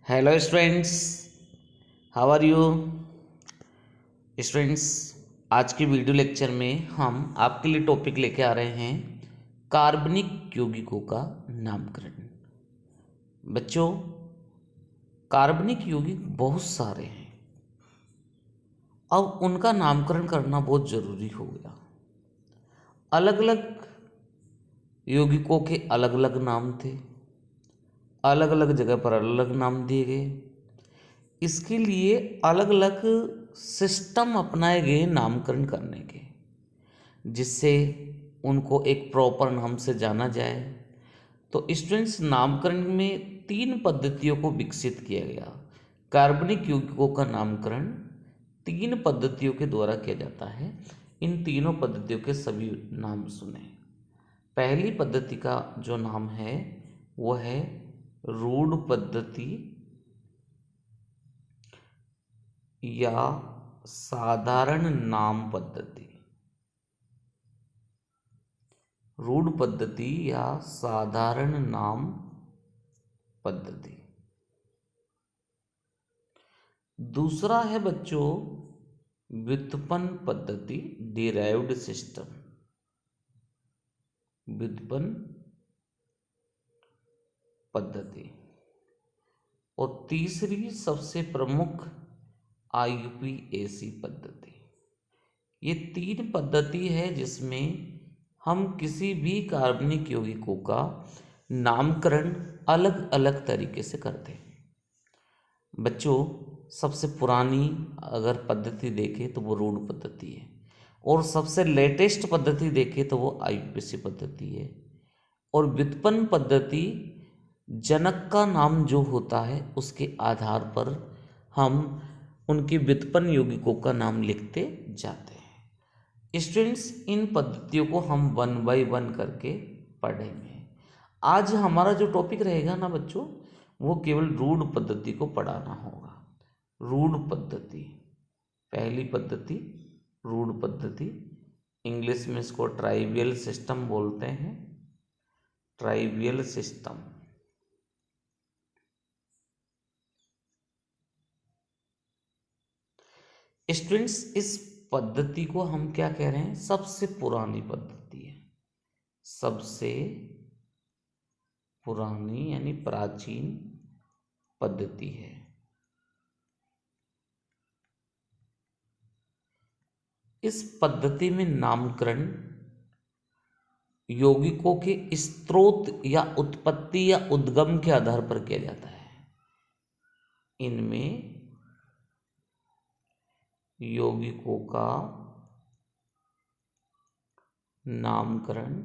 Hello students, how are you students. आज की video lecture में हम आपके लिए टॉपिक लेके आ रहे हैं कार्बनिक यौगिकों का नामकरण। बच्चों, कार्बनिक यौगिक बहुत सारे हैं, अब उनका नामकरण करना बहुत ज़रूरी हो गया। अलग अलग यौगिकों के अलग अलग नाम थे, अलग अलग जगह पर अलग अलग नाम दिए गए। इसके लिए अलग अलग सिस्टम अपनाए गए नामकरण करने के, जिससे उनको एक प्रॉपर नाम से जाना जाए। तो स्टूडेंट्स, नामकरण में 3 पद्धतियों को विकसित किया गया। कार्बनिक यौगिकों का नामकरण 3 पद्धतियों के द्वारा किया जाता है। इन तीनों पद्धतियों के सभी नाम सुने। पहली पद्धति का जो नाम है वो है रूढ़ पद्धति या साधारण नाम पद्धति। रूढ़ पद्धति या साधारण नाम पद्धति। दूसरा है बच्चों व्युत्पन्न पद्धति, डिराइव्ड सिस्टम। व्युत्पन्न पद्धति। और तीसरी सबसे प्रमुख IUPAC पद्धति। ये 3 पद्धति है जिसमें हम किसी भी कार्बनिक यौगिकों का नामकरण अलग अलग तरीके से करते हैं। बच्चों, सबसे पुरानी अगर पद्धति देखें तो वो रूढ़ पद्धति है, और सबसे लेटेस्ट पद्धति देखें तो वो IUPAC पद्धति है। और व्युत्पन्न पद्धति जनक का नाम जो होता है उसके आधार पर हम उनके व्युत्पन्न यौगिकों का नाम लिखते जाते हैं। स्टूडेंट्स, इन पद्धतियों को हम 1 बाय 1 करके पढ़ेंगे। आज हमारा जो टॉपिक रहेगा ना बच्चों, वो केवल रूढ़ पद्धति को पढ़ाना होगा। रूढ़ पद्धति, पहली पद्धति रूढ़ पद्धति। इंग्लिश में इसको ट्राइवियल सिस्टम बोलते हैं। Trivial system. स्टूडेंट्स, इस पद्धति को हम क्या कह रहे हैं? सबसे पुरानी पद्धति है। सबसे पुरानी यानी प्राचीन पद्धति है। इस पद्धति में नामकरण यौगिकों के स्रोत या उत्पत्ति या उद्गम के आधार पर किया जाता है। इनमें यौगिकों का नामकरण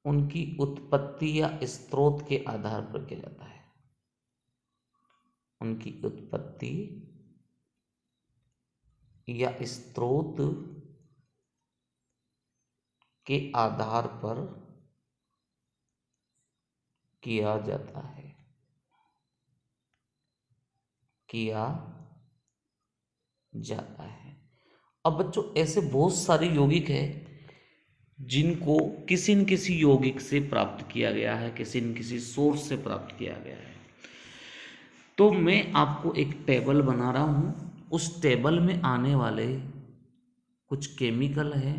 उनकी उत्पत्ति या स्रोत के आधार पर किया जाता है। उनकी उत्पत्ति या स्रोत के आधार पर किया जाता है। अब बच्चों, ऐसे बहुत सारे यौगिक हैं जिनको किसी न किसी यौगिक से प्राप्त किया गया है, किसी न किसी सोर्स से प्राप्त किया गया है। तो मैं आपको एक टेबल बना रहा हूँ। उस टेबल में आने वाले कुछ केमिकल हैं,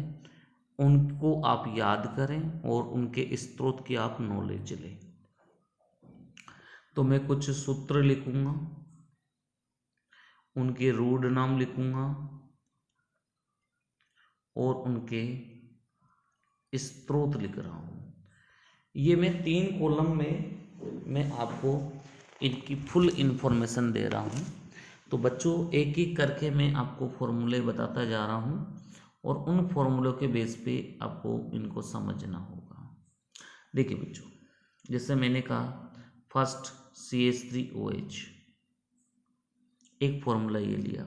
उनको आप याद करें और उनके स्रोत की आप नॉलेज लें। तो मैं कुछ सूत्र लिखूंगा, उनके रूढ़ नाम लिखूंगा और उनके स्रोत लिख रहा हूँ। ये मैं 3 कॉलम में मैं आपको इनकी फुल इन्फॉर्मेशन दे रहा हूँ। तो बच्चों, एक एक करके मैं आपको फॉर्मूले बताता जा रहा हूँ और उन फॉर्मूलों के बेस पे आपको इनको समझना होगा। देखिए बच्चों, जैसे मैंने कहा फर्स्ट CH3OH, एक फॉर्मूला ये लिया।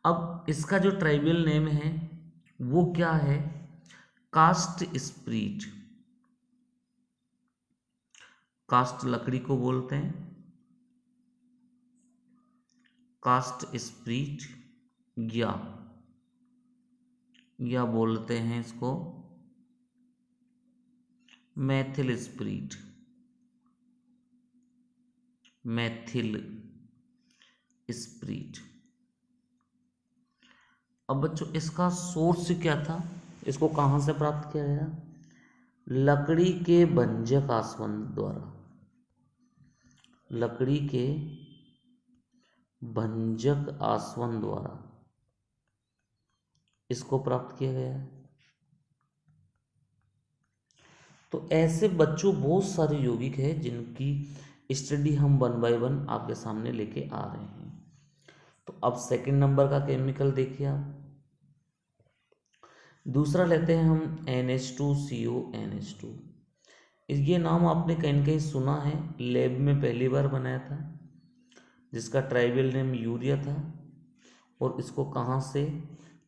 अब इसका जो ट्राइवियल नेम है वो क्या है? Cast spirit. कास्ट लकड़ी को बोलते हैं, कास्ट स्प्रीट या या बोलते हैं इसको मैथिल स्प्रीट, मैथिल स्प्रीट। अब बच्चों इसका सोर्स क्या था, इसको कहाँ से प्राप्त किया गया? लकड़ी के भंजक आसवन द्वारा, लकड़ी के भंजक आसवन द्वारा इसको प्राप्त किया गया है। तो ऐसे बच्चों बहुत सारे यौगिक हैं जिनकी स्टडी हम 1 बाय 1 आपके सामने लेके आ रहे हैं। तो अब सेकंड नंबर का केमिकल देखिए आप। दूसरा लेते हैं हम NH2CONH2। ये नाम आपने कहीं न कहीं सुना है, लैब में पहली बार बनाया था, जिसका ट्राइबल नेम यूरिया था। और इसको कहाँ से?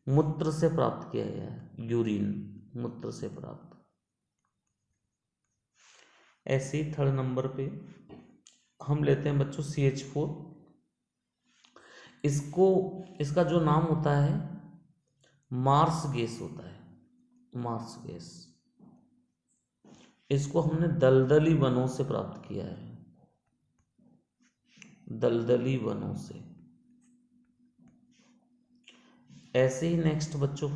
मूत्र से प्राप्त किया गया है, यूरिन, मूत्र से प्राप्त। ऐसे ही थर्ड नंबर पे हम लेते हैं बच्चों CH4। इसका जो नाम होता है मार्स गैस होता है, मार्स गैस। इसको हमने दलदली वनों से प्राप्त किया है, दलदली वनों से। ऐसे ही नेक्स्ट बच्चों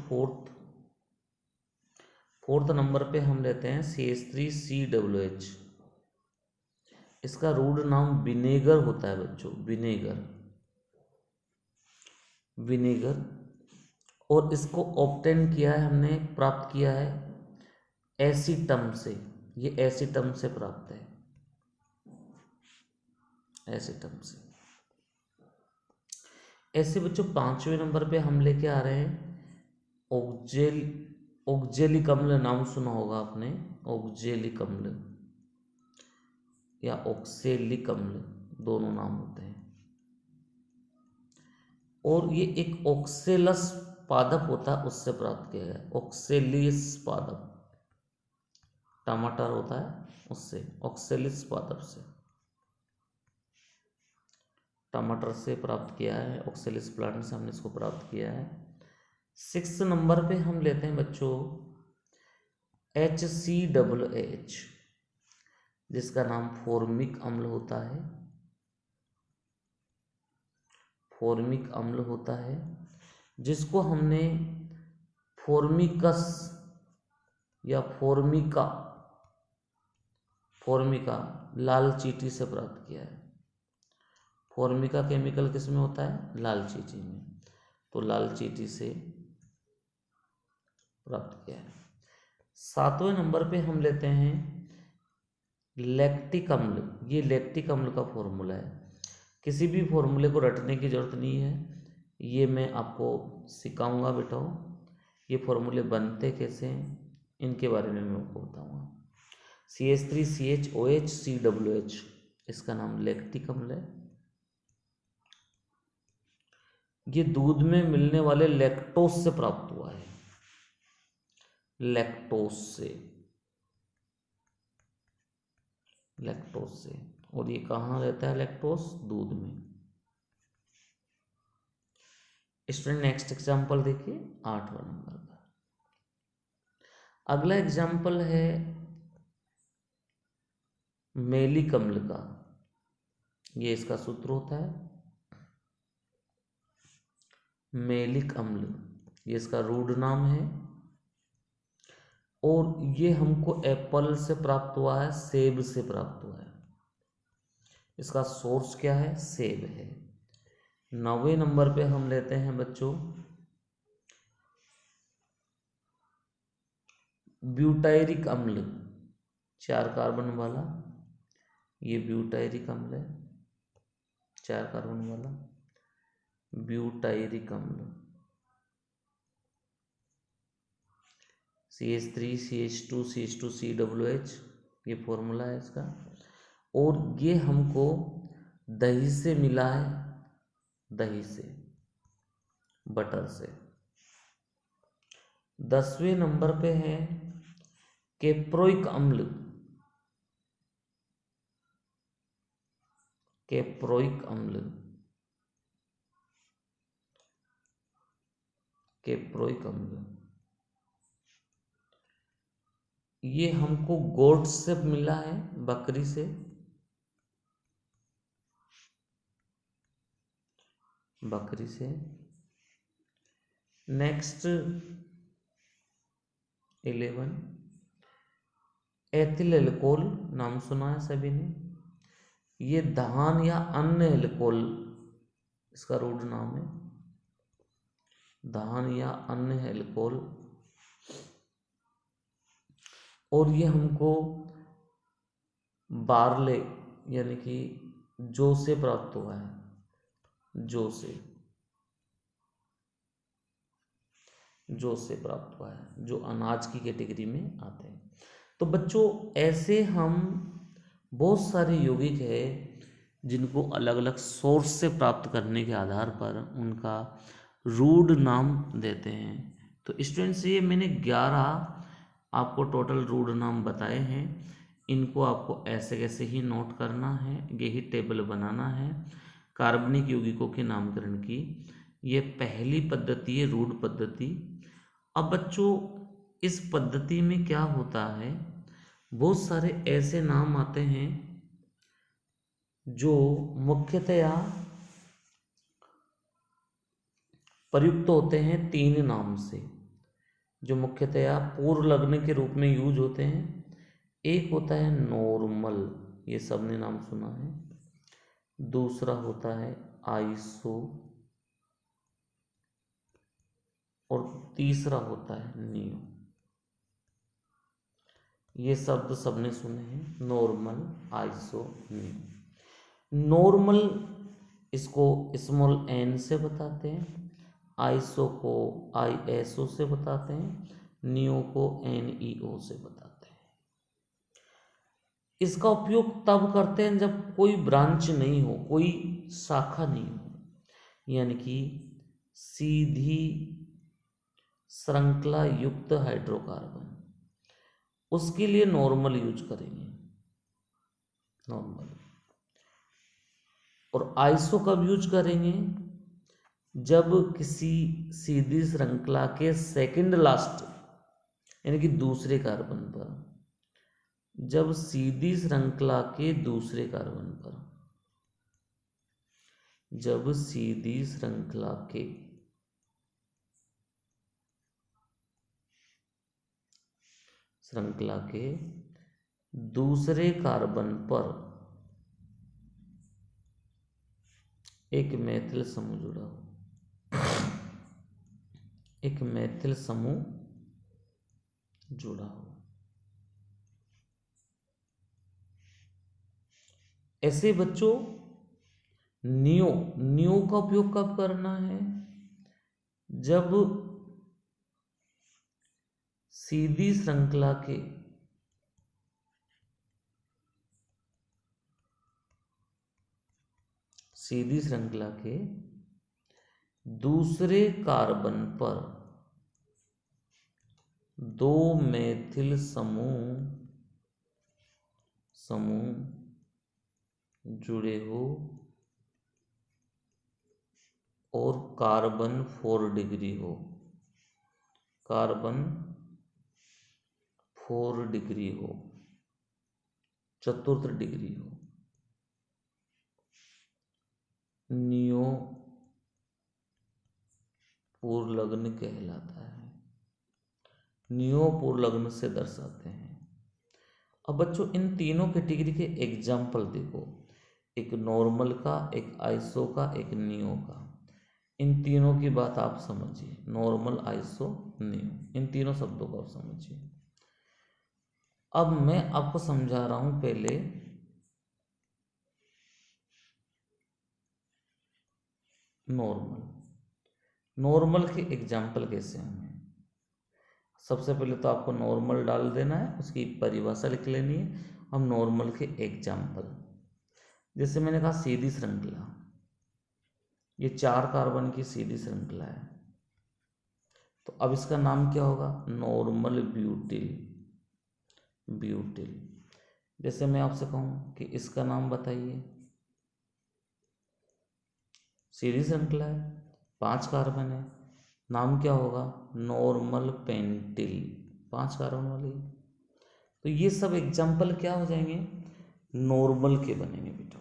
फोर्थ नंबर पे हम लेते हैं CH3COOH। इसका रूट नाम विनेगर होता है बच्चों, विनेगर। और इसको ऑब्टेन किया है हमने, प्राप्त किया है एसीटम से। ये एसीटम से प्राप्त है, एसीटम से। ऐसे बच्चों 5वें नंबर पे हम लेके आ रहे हैं ऑक्जेलिक अम्ल। नाम सुना होगा आपने, ऑक्जेलिक अम्ल या ऑक्सेलिक अम्ल, दोनों नाम होते हैं। और ये एक ऑक्सेलस पादप होता है, उससे प्राप्त किया गया, ऑक्सेलिस पादप, टमाटर होता है उससे, ऑक्सेलिस पादप से, टमाटर से प्राप्त किया है, ऑक्सेलिस प्लांट से हमने इसको प्राप्त किया है। 6 नंबर पे हम लेते हैं बच्चों HCOOH, जिसका नाम फॉर्मिक अम्ल होता है, फॉर्मिक अम्ल होता है, जिसको हमने फॉर्मिकस या फॉर्मिका लाल चींटी से प्राप्त किया है। फॉर्मिका केमिकल किस में होता है? लाल चींटी में। तो लाल चींटी से प्राप्त किया है। 7वें नंबर पे हम लेते हैं लैक्टिक अम्ल। ये लैक्टिक अम्ल का फॉर्मूला है, किसी भी फॉर्मूले को रटने की जरूरत नहीं है, ये मैं आपको सिखाऊंगा बेटाओ। ये फॉर्मूले बनते कैसे हैं इनके बारे में मैं आपको बताऊंगा। CH3CHOH इसका नाम लैक्टिक अम्ल है। ये दूध में मिलने वाले लैक्टोज से प्राप्त हुआ है, लैक्टोज से, लैक्टोज से। और ये कहाँ रहता है लैक्टोज? दूध में। स्टूडेंट नेक्स्ट एग्जाम्पल देखिए 8वां नंबर का। अगला एग्जाम्पल है मेलिक अम्ल का। ये इसका सूत्र होता है मेलिक अम्ल, ये इसका रूट नाम है। और ये हमको एप्पल से प्राप्त हुआ है, सेब से प्राप्त हुआ है। इसका सोर्स क्या है? सेब है। 9वें नंबर पे हम लेते हैं बच्चों ब्यूटायरिक अम्ल, 4 कार्बन वाला। ये ब्यूटायरिक अम्ल है, 4 कार्बन वाला ब्यूटायरिक अम्ल। CH3CH2CH2COOH ये फॉर्मूला है इसका। और ये हमको दही से मिला है, दही से, बटर से। 10वें नंबर पे है कैप्रोइक अम्ल, कैप्रोइक अम्ल, कैप्रोइक अम्ल। ये हमको गोट से मिला है, बकरी से। बकरी से। नेक्स्ट 11 एथिल एल्कोहल, नाम सुना है सभी ने। ये धान या अन्य एल्कोहल, इसका रूढ़ नाम है, धान या अन्य एल्कोहल। और ये हमको बार्ले यानी कि जौ से प्राप्त हुआ है, जौ से प्राप्त हुआ है, जो अनाज की कैटेगरी में आते हैं। तो बच्चों ऐसे हम बहुत सारे यौगिक है जिनको अलग अलग सोर्स से प्राप्त करने के आधार पर उनका रूढ़ नाम देते हैं। तो स्टूडेंट्स ये मैंने 11 आपको टोटल रूढ़ नाम बताए हैं। इनको आपको ऐसे कैसे ही नोट करना है, यही टेबल बनाना है कार्बनिक यौगिकों के नामकरण की। ये पहली पद्धति है, रूढ़ पद्धति। अब बच्चों इस पद्धति में क्या होता है, बहुत सारे ऐसे नाम आते हैं जो मुख्यतया प्रयुक्त होते हैं 3 नाम से, जो मुख्यतया पूर्व लग्न के रूप में यूज होते हैं। एक होता है नॉर्मल, ये सबने नाम सुना है। दूसरा होता है आइसो, और तीसरा होता है नियो। ये शब्द सबने सुने हैं, नॉर्मल, आइसो, नियो। नॉर्मल इसको स्मॉल n से बताते हैं, आइसो को ISO से बताते हैं, नियो को NEO से बताते हैं। इसका उपयोग तब करते हैं जब कोई ब्रांच नहीं हो, कोई शाखा नहीं हो, यानी कि सीधी श्रृंखला युक्त हाइड्रोकार्बन, उसके लिए नॉर्मल यूज करेंगे, नॉर्मल। और आइसो कब यूज करेंगे, जब किसी सीधी श्रृंखला के सेकंड लास्ट यानी कि दूसरे कार्बन पर, जब सीधी श्रृंखला के दूसरे कार्बन पर, जब सीधी श्रृंखला के दूसरे कार्बन पर एक मैथिल समूह जुड़ा हो, एक मैथिल समूह जुड़ा हो। ऐसे बच्चों नियो का उपयोग कब करना है, जब सीधी श्रृंखला के दूसरे कार्बन पर 2 मैथिल समूह जुड़े हो और कार्बन 4 डिग्री हो, कार्बन 4 डिग्री हो, चतुर्थ डिग्री हो, नियो पूर्व लग्न कहलाता है, नियो पूर्व लग्न से दर्शाते हैं। अब बच्चों इन तीनों कैटेगरी के एग्जाम्पल देखो, एक नॉर्मल का, एक आइसो का, एक नियो का। इन तीनों की बात आप समझिए, नॉर्मल, आइसो, नियो, इन तीनों शब्दों को आप समझिए। अब मैं आपको समझा रहा हूं पहले नॉर्मल के एग्जाम्पल कैसे होंगे। सबसे पहले तो आपको नॉर्मल डाल देना है, उसकी परिभाषा लिख लेनी है। हम नॉर्मल के एग्जाम्पल, जैसे मैंने कहा सीधी श्रृंखला, ये 4 कार्बन की सीधी श्रृंखला है, तो अब इसका नाम क्या होगा, नॉर्मल ब्यूटिल। जैसे मैं आपसे कहूं कि इसका नाम बताइए, सीधी श्रृंखला है, 5 कार्बन है, नाम क्या होगा, नॉर्मल पेंटिल, 5 कार्बन वाली। तो ये सब एग्जाम्पल क्या हो जाएंगे, नॉर्मल के बनेंगे बेटा।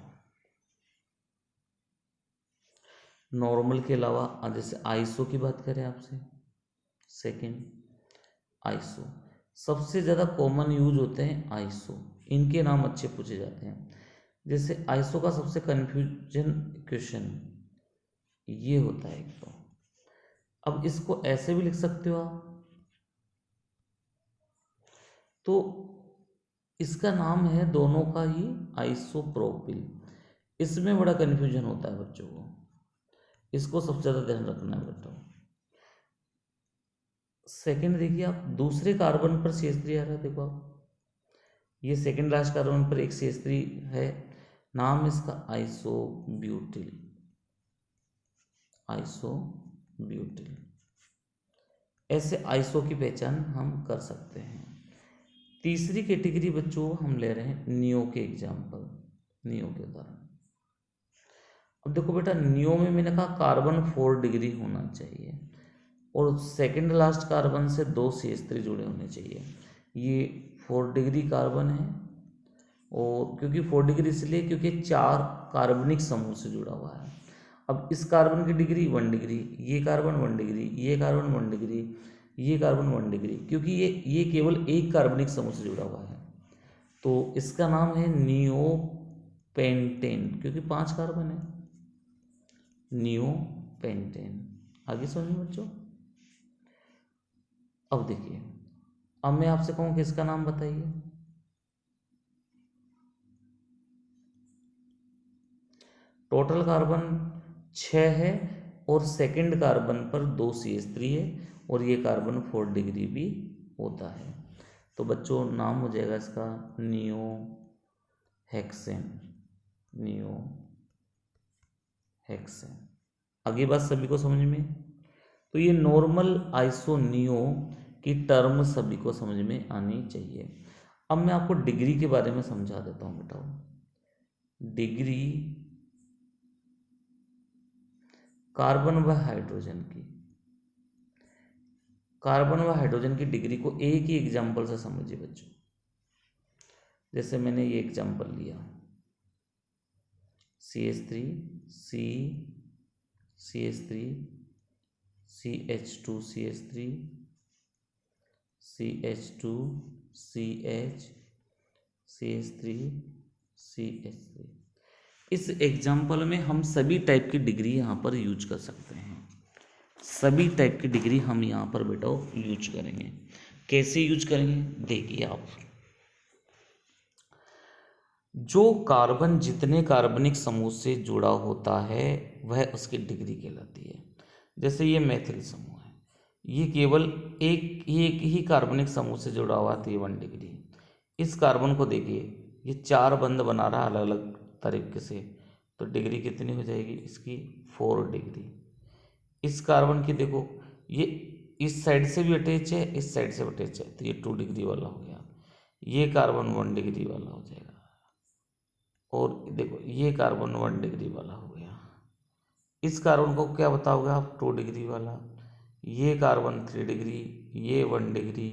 नॉर्मल के अलावा जैसे आइसो की बात करें आपसे, सेकंड आइसो, सबसे ज़्यादा कॉमन यूज होते हैं आइसो, इनके नाम अच्छे पूछे जाते हैं। जैसे आइसो का सबसे कन्फ्यूजन क्वेश्चन ये होता है एक अब इसको ऐसे भी लिख सकते हो आप, तो इसका नाम है दोनों का ही आइसोप्रोपिल। इसमें बड़ा कन्फ्यूजन होता है बच्चों को, इसको सबसे ज़्यादा ध्यान रखना है बच्चों। सेकंड देखिए आप, दूसरे कार्बन पर CH3 आ रहा है, देखो आप, ये सेकंड लास्ट कार्बन पर एक CH3 है, नाम इसका आइसोब्यूटिल, आइसोब्यूटिल। ऐसे आइसो की पहचान हम कर सकते हैं। तीसरी कैटेगरी बच्चों हम ले रहे हैं नियो के एग्जाम्पल, नियो के उदाहरण। अब देखो बेटा, नियो में मैंने कहा कार्बन 4 डिग्री होना चाहिए और सेकंड लास्ट कार्बन से 2 CH3 जुड़े होने चाहिए। ये 4 डिग्री कार्बन है, और क्योंकि 4 डिग्री इसलिए क्योंकि 4 कार्बनिक समूह से जुड़ा हुआ है। अब इस कार्बन की डिग्री 1 डिग्री, ये कार्बन 1 डिग्री, ये कार्बन 1 डिग्री, ये कार्बन 1 डिग्री, क्योंकि ये केवल एक कार्बनिक समूह से जुड़ा हुआ है, तो इसका नाम है नियोपेंटेन, क्योंकि 5 कार्बन है, नियोपेंटेन। आगे समझिए बच्चों। अब देखिए, अब मैं आपसे कहूं कि इसका नाम बताइए, टोटल कार्बन 6 है और सेकंड कार्बन पर 2 CH3 है और ये कार्बन 4 डिग्री भी होता है, तो बच्चों नाम हो जाएगा इसका नियो हेक्सेन, नियो हेक्सेन। आगे बात सभी को समझ में, तो ये नॉर्मल आइसो नियो की टर्म सभी को समझ में आनी चाहिए। अब मैं आपको डिग्री के बारे में समझा देता हूँ बेटा। डिग्री कार्बन व हाइड्रोजन की, कार्बन व हाइड्रोजन की डिग्री को एक ही एग्जाम्पल से समझिए बच्चों। जैसे मैंने ये एग्जाम्पल लिया, CH3 C CH3 CH2 CH3 CH2 CH CH3 CH3। इस एग्जाम्पल में हम सभी टाइप की डिग्री यहाँ पर यूज कर सकते हैं, सभी टाइप की डिग्री हम यहाँ पर बेटा यूज करेंगे। कैसे यूज करेंगे देखिए आप, जो कार्बन जितने कार्बनिक समूह से जुड़ा होता है वह उसकी डिग्री कहलाती है। जैसे ये मैथिल समूह है, ये केवल एक ही कार्बनिक समूह से जुड़ा हुआ है, 1 डिग्री। इस कार्बन को देखिए, ये 4 बंध बना रहा है अलग अलग तरीके से, तो डिग्री कितनी हो जाएगी इसकी 4 डिग्री। इस कार्बन की देखो, ये इस साइड से भी अटैच है, इस साइड से भी अटैच है, तो ये 2 डिग्री वाला हो गया। ये कार्बन 1 डिग्री वाला हो जाएगा, और देखो ये कार्बन 1 डिग्री वाला हो गया। इस कार्बन को क्या बताओगे आप, 2 डिग्री वाला। ये कार्बन 3 डिग्री, ये 1 डिग्री,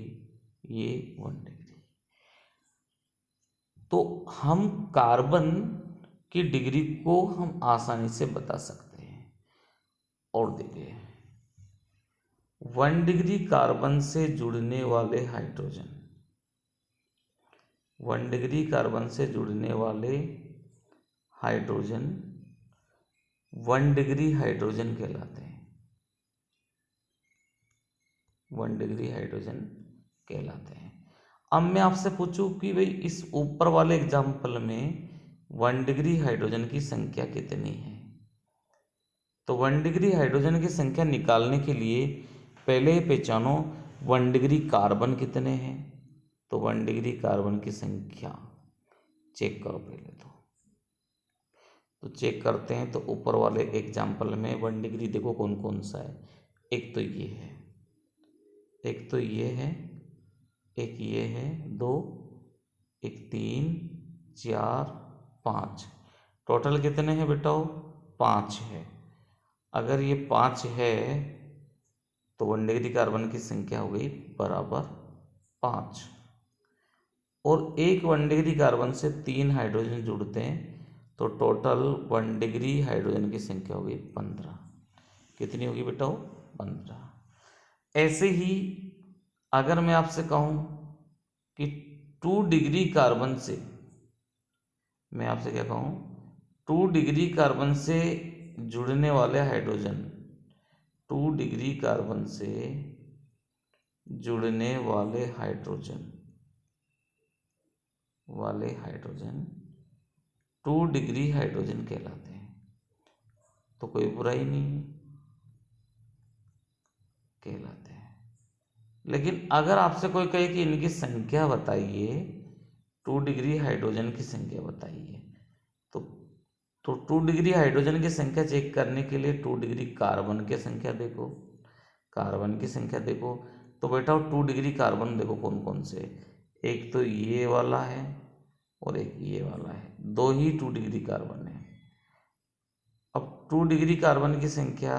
ये 1 डिग्री। तो हम कार्बन की डिग्री को हम आसानी से बता सकते हैं। और देखिए, 1 डिग्री कार्बन से जुड़ने वाले हाइड्रोजन, 1 डिग्री कार्बन से जुड़ने वाले हाइड्रोजन 1 डिग्री हाइड्रोजन कहलाते हैं, 1 डिग्री हाइड्रोजन कहलाते हैं। अब मैं आपसे पूछूं कि भाई इस ऊपर वाले एग्जाम्पल में 1 डिग्री हाइड्रोजन की संख्या कितनी है, तो 1 डिग्री हाइड्रोजन की संख्या निकालने के लिए पहले पहचानो 1 डिग्री कार्बन कितने हैं, तो 1 डिग्री कार्बन की संख्या चेक करो पहले तो चेक करते हैं। तो ऊपर वाले एग्जाम्पल में 1 डिग्री देखो कौन कौन सा है, एक तो ये है, एक तो ये है, एक ये है, 2, एक 3, 4, 5, टोटल कितने हैं बेटा, 5 है। अगर ये 5 है तो 1 डिग्री कार्बन की संख्या हो गई बराबर 5। और एक 1 डिग्री कार्बन से 3 हाइड्रोजन जुड़ते हैं तो टोटल 1 डिग्री हाइड्रोजन की संख्या होगी 15। कितनी होगी बेटा? 15। ऐसे ही अगर मैं आपसे कहूं कि 2 डिग्री कार्बन से, मैं आपसे क्या कहूं, 2 डिग्री कार्बन से जुड़ने वाले हाइड्रोजन, 2 डिग्री कार्बन से जुड़ने वाले हाइड्रोजन 2 डिग्री हाइड्रोजन कहलाते हैं। तो कोई बुराई नहीं है, कहलाते हैं। लेकिन अगर आपसे कोई कहे कि इनकी संख्या बताइए, 2 डिग्री हाइड्रोजन की संख्या बताइए, तो 2 डिग्री हाइड्रोजन की संख्या चेक करने के लिए 2 डिग्री कार्बन की संख्या देखो, कार्बन की संख्या देखो। तो बेटा 2 डिग्री कार्बन देखो कौन कौन से, एक तो ये वाला है और एक ये वाला है, 2 ही 2 डिग्री कार्बन है। अब 2 डिग्री कार्बन की संख्या,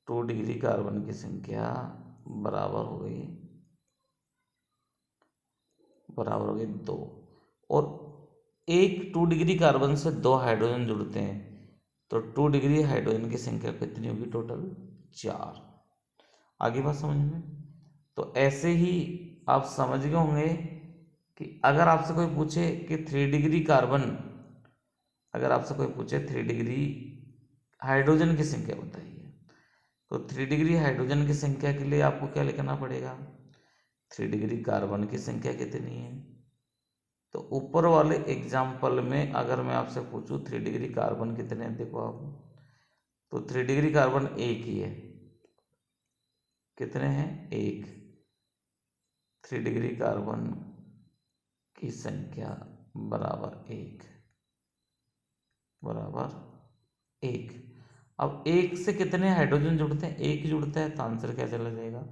2 डिग्री कार्बन की संख्या बराबर हो गई 2, और एक 2 डिग्री कार्बन से 2 हाइड्रोजन जुड़ते हैं तो 2 डिग्री हाइड्रोजन की संख्या कितनी होगी? टोटल 4। आगे बात समझ में? तो ऐसे ही आप समझ गए होंगे कि अगर आपसे कोई पूछे कि 3 डिग्री कार्बन, अगर आपसे कोई पूछे 3 डिग्री हाइड्रोजन की संख्या बताइए, तो 3 डिग्री हाइड्रोजन की संख्या के लिए आपको क्या लिखना पड़ेगा? 3 डिग्री कार्बन की संख्या कितनी है? तो ऊपर वाले एग्जाम्पल में अगर मैं आपसे पूछूं 3 डिग्री कार्बन कितने हैं, देखो आप, तो 3 डिग्री कार्बन एक ही है। कितने हैं? एक। 3 डिग्री कार्बन की संख्या बराबर एक। अब एक से कितने हाइड्रोजन जुड़ते हैं? एक जुड़ता है, तो आंसर क्या चला जाएगा?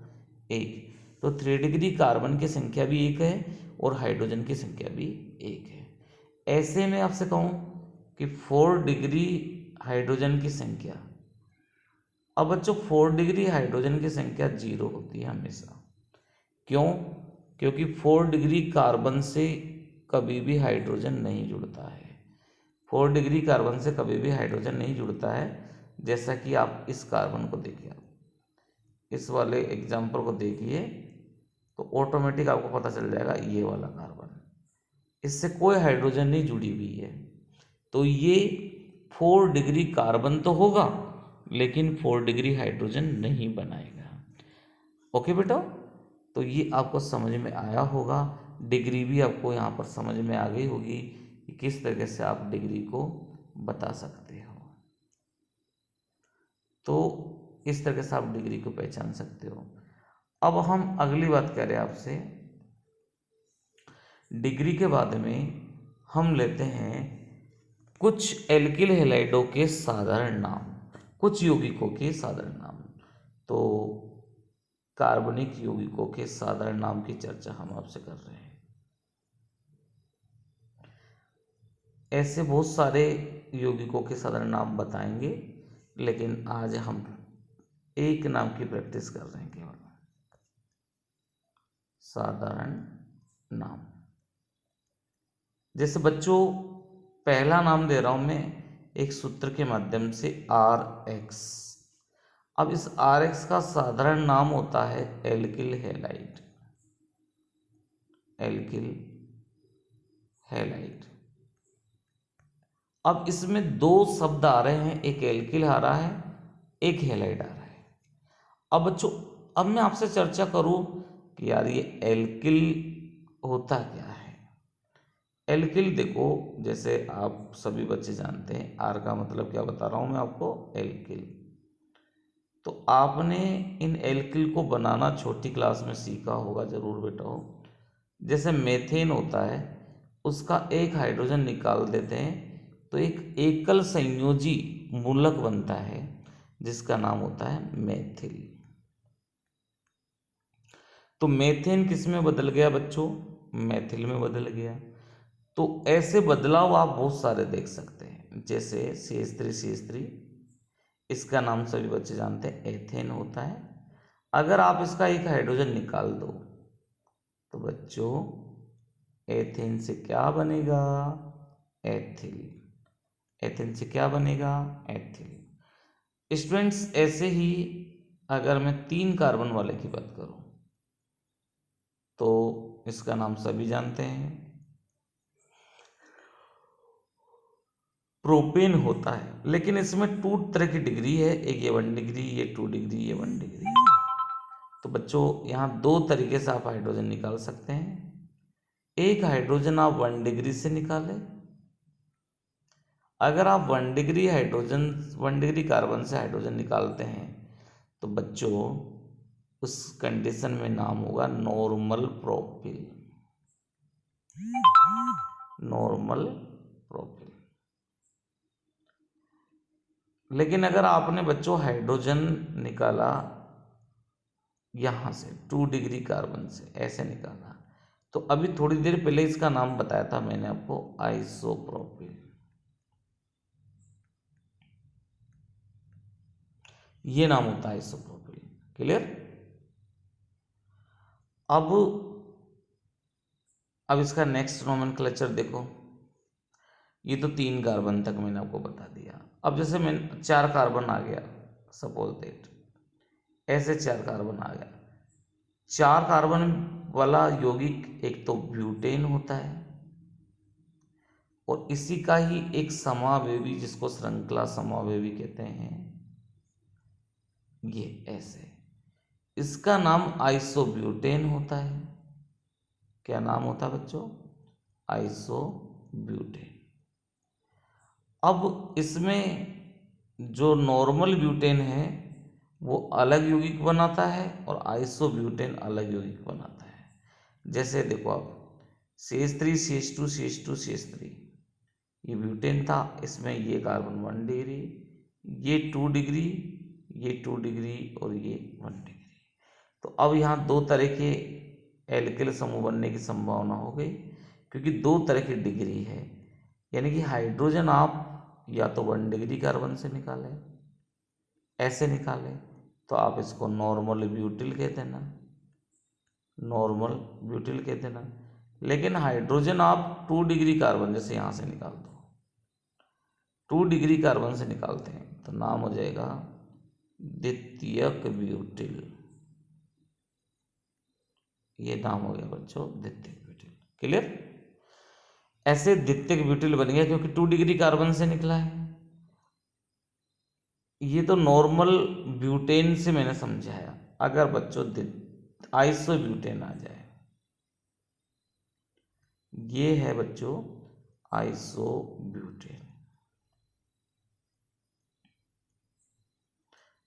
एक। तो 3 डिग्री कार्बन की संख्या भी एक है और हाइड्रोजन की संख्या भी एक है। ऐसे में आपसे कहूं कि 4 डिग्री हाइड्रोजन की संख्या, अब बच्चों 4 डिग्री हाइड्रोजन की संख्या 0 होती है हमेशा। क्यों? क्योंकि 4 डिग्री कार्बन से कभी भी हाइड्रोजन नहीं जुड़ता है। 4 डिग्री कार्बन से कभी भी हाइड्रोजन नहीं जुड़ता है। जैसा कि आप इस कार्बन को देखिए, आप इस वाले एग्जाम्पल को देखिए तो ऑटोमेटिक आपको पता चल जाएगा ये वाला कार्बन, इससे कोई हाइड्रोजन नहीं जुड़ी हुई है। तो ये 4 डिग्री कार्बन तो होगा लेकिन 4 डिग्री हाइड्रोजन नहीं बनाएगा। ओके बेटा, तो ये आपको समझ में आया होगा। डिग्री भी आपको यहाँ पर समझ में आ गई होगी कि किस तरीके से आप डिग्री को बता सकते हो। तो इस तरीके से आप डिग्री को पहचान सकते हो। अब हम अगली बात करें आपसे, डिग्री के बाद में हम लेते हैं कुछ एल्किल हैलाइडों के साधारण नाम, कुछ यौगिकों के साधारण नाम। तो कार्बनिक यौगिकों के साधारण नाम की चर्चा हम आपसे कर रहे हैं। ऐसे बहुत सारे यौगिकों के साधारण नाम बताएंगे, लेकिन आज हम एक नाम की प्रैक्टिस कर रहे हैं, केवल साधारण नाम। जैसे बच्चों पहला नाम दे रहा हूं मैं एक सूत्र के माध्यम से RX। अब इस RX का साधारण नाम होता है एल्किल हैलाइड, एल्किल हैलाइड। अब इसमें 2 शब्द आ रहे हैं, एक एल्किल आ रहा है, एक हैलाइड आ रहा है। अब बच्चों अब मैं आपसे चर्चा करूं कि यार ये एल्किल होता क्या है। एल्किल देखो, जैसे आप सभी बच्चे जानते हैं आर का मतलब क्या बता रहा हूं मैं आपको, एल्किल। तो आपने इन एल्किल को बनाना छोटी क्लास में सीखा होगा जरूर बेटा हो। जैसे मेथेन होता है, उसका एक हाइड्रोजन निकाल देते हैं तो एक एकल संयोजी मूलक बनता है जिसका नाम होता है मेथिल। तो मेथेन किस में बदल गया बच्चों? मेथिल में बदल गया। तो ऐसे बदलाव आप बहुत सारे देख सकते हैं, जैसे CH3 इसका नाम सभी बच्चे जानते हैं एथेन होता है। अगर आप इसका एक हाइड्रोजन निकाल दो तो बच्चों एथेन से क्या बनेगा? एथिल। एथेन से क्या बनेगा? एथिल। स्टूडेंट्स, ऐसे ही अगर मैं 3 कार्बन वाले की बात करूं तो इसका नाम सभी जानते हैं, प्रोपेन होता है। लेकिन इसमें 2 तरह की डिग्री है, एक ये 1 डिग्री, ये 2 डिग्री, ये 1 डिग्री। तो बच्चों यहाँ 2 तरीके से आप हाइड्रोजन निकाल सकते हैं। एक हाइड्रोजन आप 1 डिग्री से निकालें। अगर आप 1 डिग्री हाइड्रोजन 1 डिग्री कार्बन से हाइड्रोजन निकालते हैं तो बच्चों उस कंडीशन में नाम होगा नॉर्मल प्रोपिल। Normal propyl. लेकिन अगर आपने बच्चों हाइड्रोजन निकाला यहां से 2 डिग्री कार्बन से, ऐसे निकाला, तो अभी थोड़ी देर पहले इसका नाम बताया था मैंने आपको, आइसोप्रोपिल। ये नाम होता है आइसोप्रोपिल। क्लियर? अब इसका नेक्स्ट नोमेनक्लेचर देखो। ये तो 3 कार्बन तक मैंने आपको बता दिया। अब जैसे मैं 4 कार्बन आ गया, सपोज दैट ऐसे 4 कार्बन आ गया। 4 कार्बन वाला यौगिक एक तो ब्यूटेन होता है और इसी का ही एक समावेवी जिसको श्रृंखला समावेवी कहते हैं, ये ऐसे, इसका नाम आइसोब्यूटेन होता है। क्या नाम होता है बच्चों? आइसोब्यूटेन। अब इसमें जो नॉर्मल ब्यूटेन है वो अलग यौगिक बनाता है और आइसोब्यूटेन अलग यौगिक बनाता है। जैसे देखो आप CH3 CH2 CH2 CH3, ये ब्यूटेन था, इसमें ये कार्बन 1 डिग्री, ये 2 डिग्री, ये 2 डिग्री और ये 1 डिग्री। तो अब यहाँ 2 तरह के एल्किल समूह बनने की संभावना हो गई क्योंकि 2 तरह की डिग्री है। यानी कि हाइड्रोजन आप या तो 1 डिग्री कार्बन से निकालें, ऐसे निकालें तो आप इसको नॉर्मल ब्यूटिल कह देना, नॉर्मल ब्यूटिल कह देना। लेकिन हाइड्रोजन आप 2 डिग्री कार्बन जैसे यहाँ से निकाल दो, 2 डिग्री कार्बन से निकालते हैं तो नाम हो जाएगा द्वितीयक ब्यूटिल। ये नाम हो गया बच्चों द्वितीयक ब्यूटिल। क्लियर? ऐसे द्वितीयक ब्यूटिल बन गया क्योंकि 2 डिग्री कार्बन से निकला है। ये तो नॉर्मल ब्यूटेन से मैंने समझाया। अगर बच्चों आइसोब्यूटेन आ जाए, ये है बच्चों आइसोब्यूटेन।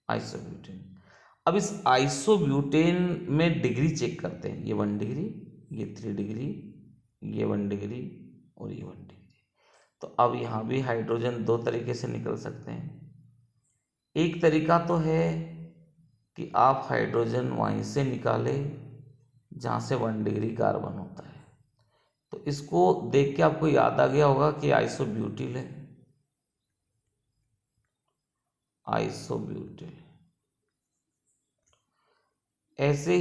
आइसोब्यूटेन। अब इस आइसोब्यूटेन में डिग्री चेक करते हैं। ये 1 डिग्री, ये 3 डिग्री, ये 1 डिग्री और ये 1 डिग्री। तो अब यहाँ भी हाइड्रोजन 2 तरीके से निकल सकते हैं। एक तरीका तो है कि आप हाइड्रोजन वहीं से निकालें जहाँ से 1 डिग्री कार्बन होता है। तो इसको देख के आपको याद आ गया होगा कि आइसोब्यूटिल है, आइसोब्यूटिल। ऐसे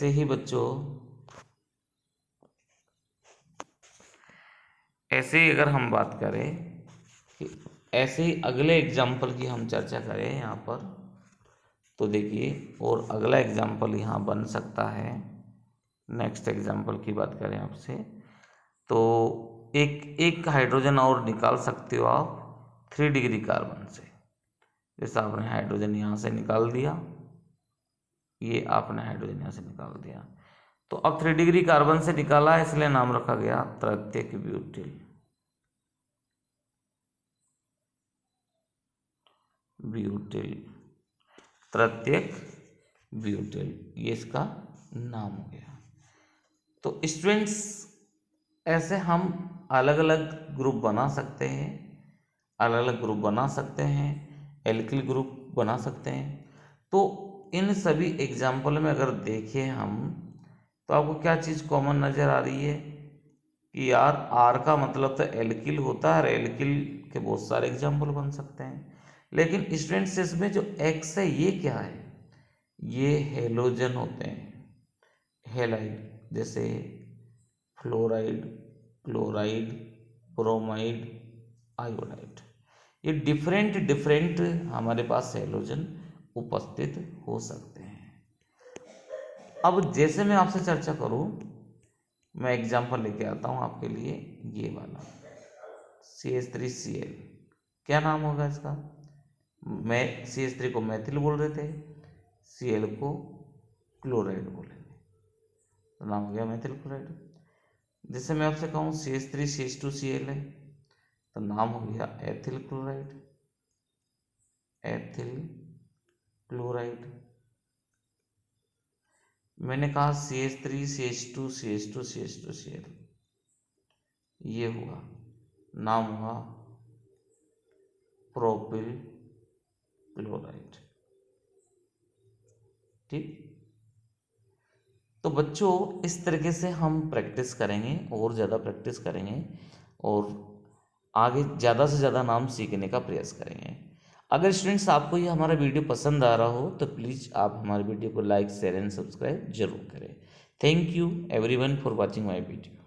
ही बच्चों, ऐसे ही अगर हम बात करें कि ऐसे ही अगले एग्जाम्पल की हम चर्चा करें यहाँ पर, तो देखिए और अगला एग्जाम्पल यहाँ बन सकता है। नेक्स्ट एग्जाम्पल की बात करें आपसे तो एक हाइड्रोजन और निकाल सकते हो आप 3 डिग्री कार्बन से। जैसे आपने हाइड्रोजन यहाँ से निकाल दिया, ये आपने हाइड्रोजन यहाँ से निकाल दिया, तो अब 3 डिग्री कार्बन से निकाला इसलिए नाम रखा गया तृतीयक ब्यूटिल। ब्यूटिल, तृतीयक ब्यूटिल, ये इसका नाम हो गया। तो स्टूडेंट्स, ऐसे हम अलग अलग ग्रुप बना सकते हैं, अलग अलग ग्रुप बना सकते हैं, एल्किल ग्रुप बना सकते हैं। तो इन सभी एग्जाम्पल में अगर देखें हम तो आपको क्या चीज़ कॉमन नज़र आ रही है कि यार आर का मतलब तो एल्किल होता है और एल्किल के बहुत सारे एग्जाम्पल बन सकते हैं। लेकिन स्टूडेंट्स इसमें जो एक्स है ये क्या है? ये हेलोजन होते हैं, हेलाइड। जैसे फ्लोराइड, क्लोराइड, ब्रोमाइड, आयोडाइड। ये डिफरेंट डिफरेंट हमारे पास हैलोजन उपस्थित हो सकते हैं। अब जैसे मैं आपसे चर्चा करूं, मैं एग्जांपल लेके आता हूं आपके लिए, ये वाला CH3Cl, क्या नाम होगा इसका? मैं CH3 को मैथिल बोल रहे थे, Cl को क्लोराइड बोलेंगे, तो नाम हो गया मैथिल क्लोराइड। जैसे मैं आपसे कहूँ CH3CH2Cl है, तो नाम हो गया एथिल क्लोराइड, एथिल क्लोराइड। मैंने कहा CH3CH2CH2CH2Cl, ये हुआ, नाम हुआ प्रोपिल क्लोराइड। ठीक, तो बच्चों इस तरीके से हम प्रैक्टिस करेंगे और ज़्यादा प्रैक्टिस करेंगे और आगे ज़्यादा से ज़्यादा नाम सीखने का प्रयास करेंगे। अगर स्टूडेंट्स आपको ये हमारा वीडियो पसंद आ रहा हो तो प्लीज़ आप हमारे वीडियो को लाइक, शेयर एंड सब्सक्राइब जरूर करें। Thank you everyone for watching my video.